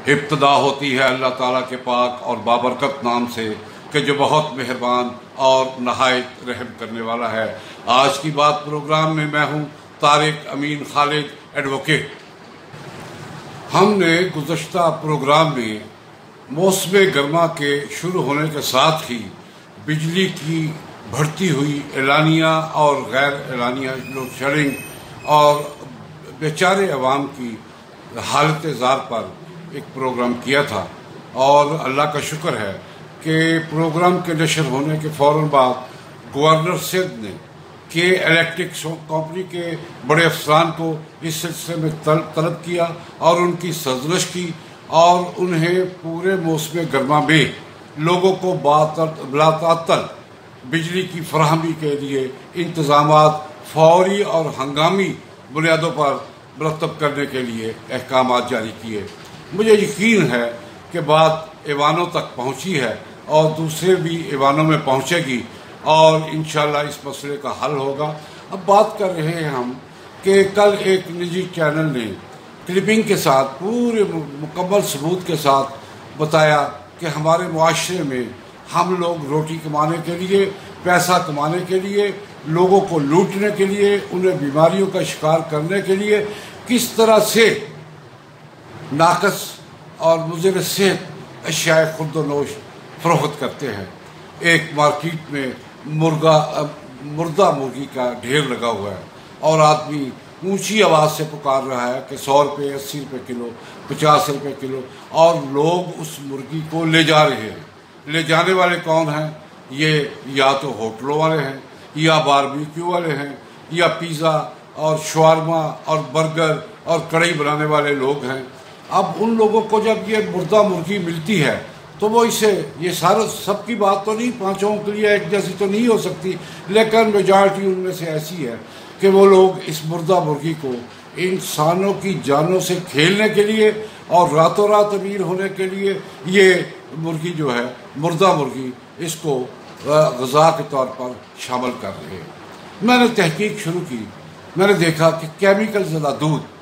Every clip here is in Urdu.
ابتدا ہوتی ہے اللہ تعالیٰ کے پاک اور بابرکت نام سے کہ جو بہت مہربان اور نہایت رحم کرنے والا ہے۔ آج کی بات پروگرام میں میں ہوں طارق امین خالد ایڈوکیٹ۔ ہم نے گزشتہ پروگرام میں موسم گرما کے شروع ہونے کے ساتھ ہی بجلی کی بڑھتی ہوئی اعلانیہ اور غیر اعلانیہ لوڈ شیڈنگ اور بیچارے عوام کی حالت زار پر ایک پروگرام کیا تھا، اور اللہ کا شکر ہے کہ پروگرام کے نشر ہونے کے فوراً بعد گورنر سندھ نے کہ الیکٹرک کمپنی کے بڑے افسران کو اس سلسلے میں طلب کیا اور ان کی سرزنش کی، اور انہیں پورے موسم گرما میں لوگوں کو بلا تعطل بجلی کی فراہمی کے لیے انتظامات فوری اور ہنگامی بنیادوں پر مرتب کرنے کے لیے احکامات جاری کیے۔ مجھے یقین ہے کہ بات ایوانوں تک پہنچی ہے اور دوسرے بھی ایوانوں میں پہنچے گی، اور انشاءاللہ اس مسئلے کا حل ہوگا۔ اب بات کر رہے ہیں ہم کہ کل ایک نجی چینل نے کلپنگ کے ساتھ پورے مکمل ثبوت کے ساتھ بتایا کہ ہمارے معاشرے میں ہم لوگ روٹی کمانے کے لیے، پیسہ کمانے کے لیے، لوگوں کو لوٹنے کے لیے، انہیں بیماریوں کا شکار کرنے کے لیے کس طرح سے ناقص اور مضر صحت اشیاء خورد و نوش فروخت کرتے ہیں۔ ایک مارکیٹ میں مردہ مرغی کا ڈھیر لگا ہوا ہے، اور آدمی اونچی آواز سے پکار رہا ہے کہ 100 روپے، 80 روپے کلو، 50 روپے کلو، اور لوگ اس مرغی کو لے جا رہے ہیں۔ لے جانے والے کون ہیں؟ یہ یا تو ہوٹلوں والے ہیں، یا باربیکیو والے ہیں، یا پیزا اور شوارما اور برگر اور کڑھی بنانے والے لوگ ہیں۔ اب ان لوگوں کو جب یہ مردہ مرغی ملتی ہے تو وہ اسے، یہ سب کی بات تو نہیں، پانچوں کے لیے ایک جیسی تو نہیں ہو سکتی، لیکن میجارٹی ان میں سے ایسی ہے کہ وہ لوگ اس مردہ مرغی کو انسانوں کی جانوں سے کھیلنے کے لیے اور راتوں رات امیر ہونے کے لیے یہ مرغی جو ہے، مردہ مرغی، اس کو غذا کے طور پر شامل کر رہے ہیں۔ میں نے تحقیق شروع کی، میں نے دیکھا کہ کیمیکل زدہ دودھ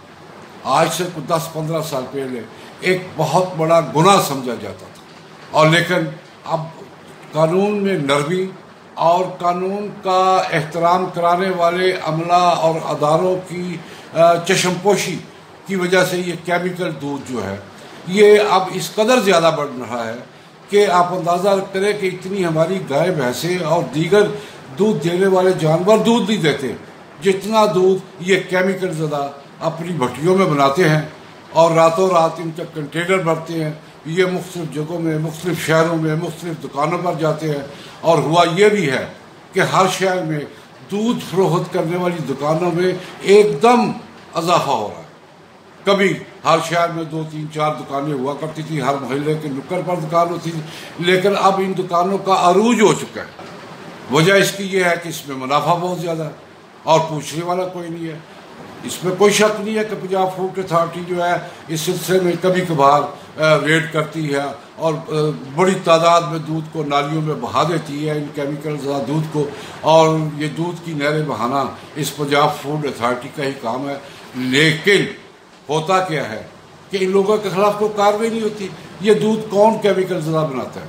آج سے 10-15 سال پہلے ایک بہت بڑا گناہ سمجھا جاتا تھا، اور لیکن اب قانون میں نرمی اور قانون کا احترام کرانے والے عملہ اور اداروں کی چشم پوشی کی وجہ سے یہ کیمیکل دودھ جو ہے یہ اب اس قدر زیادہ بڑھ رہا ہے کہ آپ اندازہ کریں کہ اتنی ہماری گائے بھینسیں اور دیگر دودھ دینے والے جانور دودھ نہیں دیتے جتنا دودھ یہ کیمیکل زدہ اپنی بھٹیوں میں بناتے ہیں، اور راتوں رات ان کے کنٹینر بھرتے ہیں، یہ مختلف جگہوں میں، مختلف شہروں میں، مختلف دکانوں پر جاتے ہیں، اور ہوا یہ بھی ہے کہ ہر شہر میں دودھ فروخت کرنے والی دکانوں میں ایک دم اضافہ ہو رہا ہے۔ کبھی ہر شہر میں 2-3-4 دکانیں ہوا کرتی تھی، ہر محلے کے نکڑ پر دکان ہوتی تھی، لیکن اب ان دکانوں کا عروج ہو چکا ہے۔ وجہ اس کی یہ ہے کہ اس میں منافع بہت زیادہ ہے اور پوچھنے والا کوئی نہیں ہے۔ اس میں کوئی شک نہیں ہے کہ پنجاب فوڈ اتھارٹی جو ہے اس سلسلے میں کبھی کبھار ریڈ کرتی ہے اور بڑی تعداد میں دودھ کو نالیوں میں بہا دیتی ہے، ان کیمیکل زدہ دودھ کو، اور یہ دودھ کی نہریں بہانا اس پنجاب فوڈ اتھارٹی کا ہی کام ہے۔ لیکن ہوتا کیا ہے کہ ان لوگوں کے خلاف کوئی کارروائی نہیں ہوتی۔ یہ دودھ کون کیمیکل زدہ بناتا ہے؟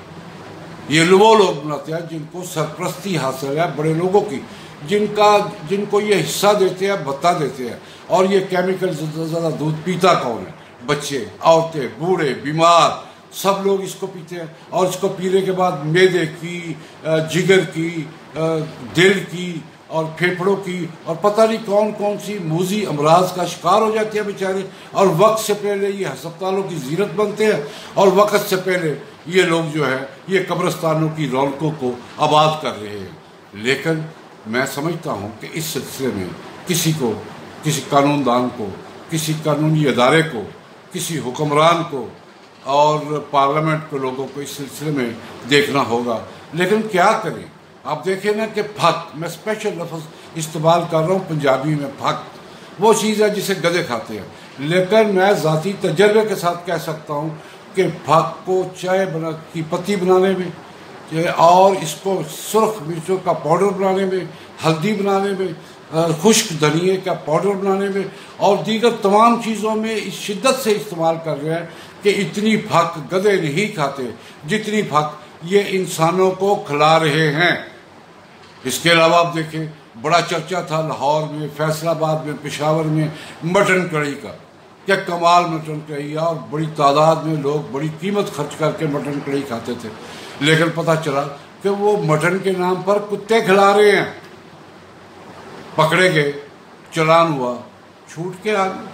یہ وہ لوگ بناتے ہیں جن کو سرپرستی حاصل ہے بڑے لوگوں کی، جن کو یہ حصہ دیتے ہیں، بھتہ دیتے ہیں، اور یہ کیمیکل زدہ دودھ پیتا کون ہے؟ بچے، عورتیں، بوڑھے، بیمار، سب لوگ اس کو پیتے ہیں، اور اس کو پینے کے بعد معدے کی، جگر کی، دل کی اور پھیپھڑوں کی اور پتہ نہیں کون کون سی موذی امراض کا شکار ہو جاتے ہیں بیچارے، اور وقت سے پہلے یہ ہسپتالوں کی زینت بنتے ہیں، اور وقت سے پہلے یہ لوگ جو ہے یہ قبرستانوں کی رونقوں کو آباد کر رہے ہیں۔ لیکن میں سمجھتا ہوں کہ اس سلسلے میں کسی قانون دان کو، کسی قانونی ادارے کو، کسی حکمران کو اور پارلیمنٹ کے لوگوں کو اس سلسلے میں دیکھنا ہوگا۔ لیکن کیا کریں؟ آپ دیکھیں نا کہ پھک، میں اسپیشل لفظ استعمال کر رہا ہوں پنجابی میں، پھک وہ چیز ہے جسے گدھے کھاتے ہیں، لیکن میں ذاتی تجربے کے ساتھ کہہ سکتا ہوں کہ پھک کو چائے کی پتی بنانے میں، اور اس کو سرخ مرچوں کا پاؤڈر بنانے میں، ہلدی بنانے میں، خشک دھنیے کا پاؤڈر بنانے میں اور دیگر تمام چیزوں میں اس شدت سے استعمال کر رہے ہیں کہ اتنی پھک گدھے نہیں کھاتے جتنی پھک یہ انسانوں کو کھلا رہے ہیں۔ اس کے علاوہ آپ دیکھیں، بڑا چرچا تھا لاہور میں، فیصل آباد میں، پشاور میں مٹن کڑھی کا، کیا کمال مٹن کڑھی، اور بڑی تعداد میں لوگ بڑی قیمت خرچ کر کے مٹن کڑھی کھاتے تھے، لیکن پتہ چلا کہ وہ مٹن کے نام پر کتے کھلا رہے ہیں۔ پکڑے گئے، چلان ہوا، چھوٹ کے آ گئے۔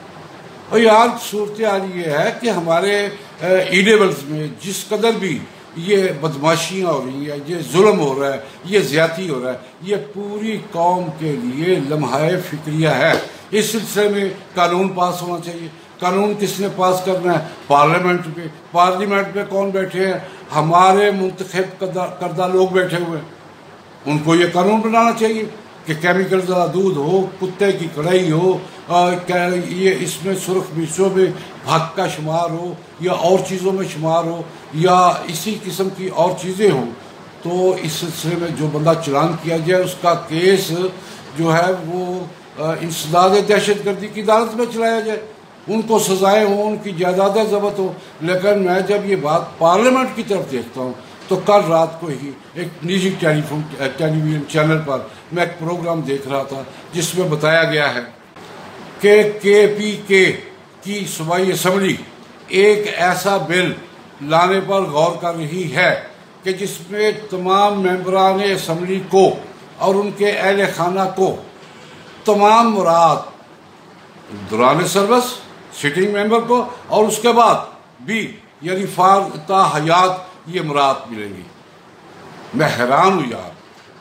اور یار صورتحال یہ ہے کہ ہمارے ایڈیبلز میں جس قدر بھی یہ بدماشیاں ہو رہی ہیں، یہ ظلم ہو رہا ہے، یہ زیادتی ہو رہا ہے، یہ پوری قوم کے لیے لمحہ فکریہ ہے۔ اس سلسلے میں قانون پاس ہونا چاہیے۔ قانون کس نے پاس کرنا ہے؟ پارلیمنٹ میں۔ پارلیمنٹ میں کون بیٹھے ہیں؟ ہمارے منتخب کردہ لوگ بیٹھے ہوئے ہیں۔ ان کو یہ قانون بنانا چاہیے کہ کیمیکل زدہ دودھ ہو، کتے کی کڑھائی ہو، یہ اس میں سرخ مرچوں میں بھاگ کا شمار ہو یا اور چیزوں میں شمار ہو یا اسی قسم کی اور چیزیں ہوں، تو اس سلسلے میں جو بندہ چلان کیا جائے اس کا کیس جو ہے وہ انسداد دہشت گردی کی عدالت میں چلایا جائے، ان کو سزائیں ہوں، ان کی جائیدادیں ضبط ہوں۔ لیکن میں جب یہ بات پارلیمنٹ کی طرف دیکھتا ہوں تو کل رات کو ہی ایک نجی ٹیلی ویژن چینل پر میں ایک پروگرام دیکھ رہا تھا جس میں بتایا گیا ہے کہ KPK کی صوبائی اسمبلی ایک ایسا بل لانے پر غور کر رہی ہے کہ جس میں تمام ممبران اسمبلی کو اور ان کے اہل خانہ کو تمام مراد دوران سروس سٹنگ ممبر کو اور اس کے بعد بھی یعنی تا حیات یہ مراد ملیں گی۔ میں حیران ہوں یار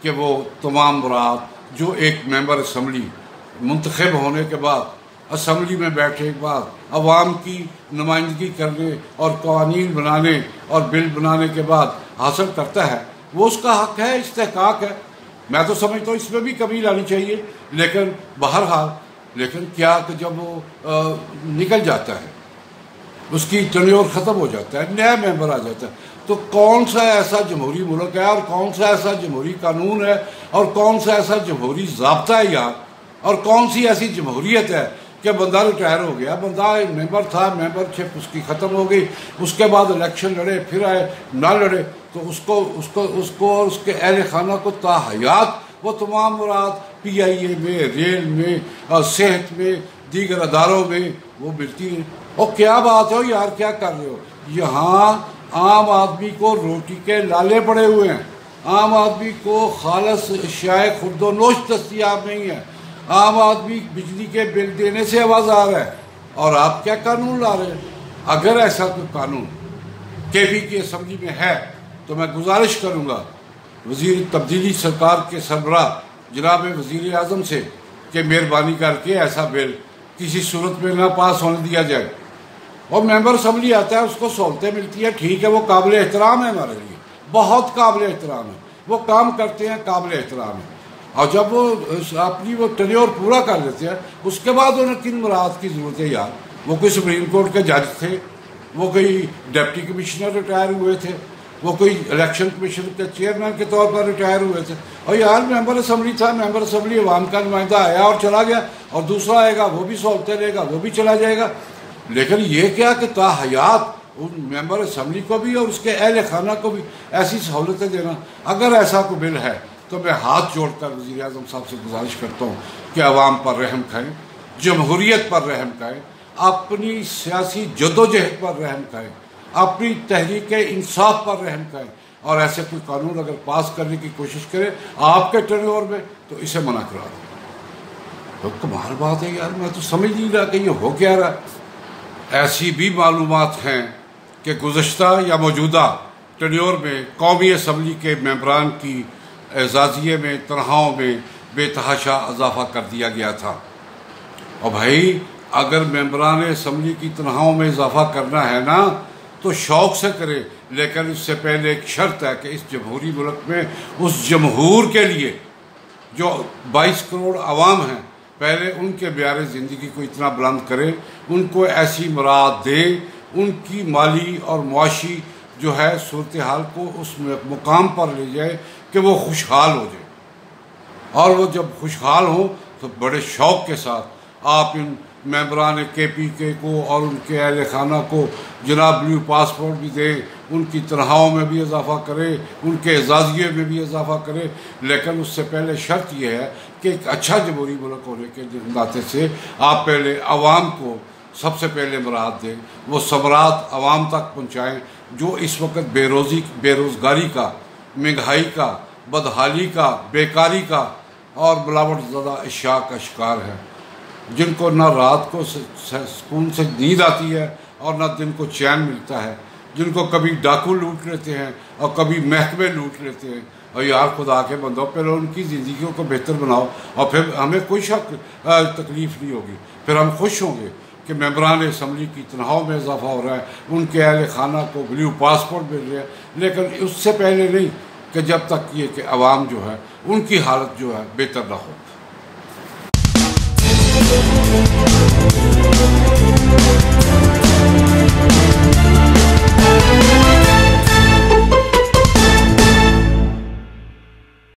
کہ وہ تمام مراد جو ایک ممبر اسمبلی منتخب ہونے کے بعد اسمبلی میں بیٹھے کے بعد عوام کی نمائندگی کرنے اور قوانین بنانے اور بل بنانے کے بعد حاصل کرتا ہے، وہ اس کا حق ہے، استحقاق ہے۔ میں تو سمجھتا ہوں اس میں بھی کمی لانی چاہیے، لیکن بہرحال لیکن کیا کہ جب وہ نکل جاتا ہے، اس کی ٹینیور ختم ہو جاتا ہے، نیا ممبر آ جاتا ہے، تو کون سا ایسا جمہوری ملک ہے اور کون سا ایسا جمہوری قانون ہے اور کون سا ایسا جمہوری ضابطہ ہے یار، اور کون سی ایسی جمہوریت ہے کہ بندہ ریٹائر ہو گیا، بندہ ممبر تھا، ممبر شپ اس کی ختم ہو گئی، اس کے بعد الیکشن لڑے، پھر آئے نہ لڑے، تو اس کو اور اس کے اہل خانہ کو تا حیات وہ تمام مراد PIA میں، ریل میں، صحت میں، دیگر اداروں میں وہ ملتی ہیں۔ اور کیا بات ہے یار، کیا کر رہے ہو؟ یہاں عام آدمی کو روٹی کے لالے پڑے ہوئے ہیں، عام آدمی کو خالص اشیاء خورد و نوش دستیاب نہیں ہے، عام آدمی بجلی کے بل دینے سے آوازار ہے، اور آپ کیا قانون لا رہے ہیں؟ اگر ایسا کوئی قانون KPK اسمبلی میں ہے تو میں گزارش کروں گا وزیر تبدیلی سرکار کے سربراہ جناب وزیر اعظم سے کہ مہربانی کر کے ایسا بل کسی صورت میں نہ پاس ہونے دیا جائے۔ اور ممبر اسمبلی آتا ہے، اس کو سہولتیں ملتی ہیں، ٹھیک ہے، وہ قابل احترام ہے، ہمارے لیے بہت قابل احترام ہے، وہ کام کرتے ہیں، قابل احترام ہے، اور جب وہ اپنی وہ ٹینیور پورا کر لیتے ہیں اس کے بعد انہیں کن مراد کی ضرورت ہے یار؟ وہ کوئی سپریم کورٹ کے جج تھے، وہ کوئی ڈپٹی کمشنر ریٹائر ہوئے تھے، وہ کوئی الیکشن کمیشن کے چیئرمین کے طور پر ریٹائر ہوئے تھے، اور یار ممبر اسمبلی تھا، ممبر اسمبلی عوام کا نمائندہ آیا اور چلا گیا، اور دوسرا آئے گا وہ بھی سہولتیں لے گا، وہ بھی چلا جائے گا۔ لیکن یہ کیا کہ تا حیات ان ممبر اسمبلی کو بھی اور اس کے اہل خانہ کو بھی ایسی سہولتیں دینا، اگر ایسا کوئی بل ہے تو میں ہاتھ جوڑ کر وزیر اعظم صاحب سے گزارش کرتا ہوں کہ عوام پر رحم کھائیں، جمہوریت پر رحم کھائیں، اپنی سیاسی جدوجہد پر رحم کھائیں، اپنی تحریک انصاف پر رحم کھائیں، اور ایسے کوئی قانون اگر پاس کرنے کی کوشش کرے آپ کے ٹرنور میں تو اسے منع کرا دیں۔ تو کمال بات ہے یار، میں تو سمجھ نہیں رہا کہ یہ ہو کیا رہا۔ ایسی بھی معلومات ہیں کہ گزشتہ یا موجودہ ٹرنور میں قومی اسمبلی کے ممبران کی اعزازیے میں تنخواہوں میں بے تحاشا اضافہ کر دیا گیا تھا۔ اور بھائی اگر ممبران اسمبلی کی تنخواہوں میں اضافہ کرنا ہے نا تو شوق سے کرے، لیکن اس سے پہلے ایک شرط ہے کہ اس جمہوری ملک میں اس جمہور کے لیے جو 22 کروڑ عوام ہیں، پہلے ان کے معیار زندگی کو اتنا بلند کرے، ان کو ایسی مراد دے، ان کی مالی اور معاشی جو ہے صورتحال کو اس مقام پر لے جائے کہ وہ خوشحال ہو جائے، اور وہ جب خوشحال ہوں تو بڑے شوق کے ساتھ آپ ان ممبران KPK کو اور ان کے اہل خانہ کو جناب بلیو پاسپورٹ بھی دیں، ان کی تنخواہوں میں بھی اضافہ کرے، ان کے اعزازیے میں بھی اضافہ کرے، لیکن اس سے پہلے شرط یہ ہے کہ ایک اچھا جمہوری ملک ہونے کے ناطے سے آپ پہلے عوام کو سب سے پہلے مراد دیں، وہ ثمرات عوام تک پہنچائیں جو اس وقت بے روزگاری کا، مہنگائی کا، بدحالی کا، بیکاری کا اور ملاوٹ زدہ اشیاء کا شکار ہے، جن کو نہ رات کو سکون سے نیند آتی ہے اور نہ دن کو چین ملتا ہے، جن کو کبھی ڈاکو لوٹ لیتے ہیں اور کبھی محکمے لوٹ لیتے ہیں۔ اور یار خدا کے بندوں، پہلے ان کی زندگیوں کو بہتر بناؤ اور پھر ہمیں کوئی تکلیف نہیں ہوگی، پھر ہم خوش ہوں گے کہ ممبران اسمبلی کی تنخواہوں میں اضافہ ہو رہا ہے، ان کے اہل خانہ کو بلیو پاسپورٹ مل رہے ہیں، لیکن اس سے پہلے نہیں کہ جب تک یہ کہ عوام جو ہے ان کی حالت جو ہے بہتر نہ ہو۔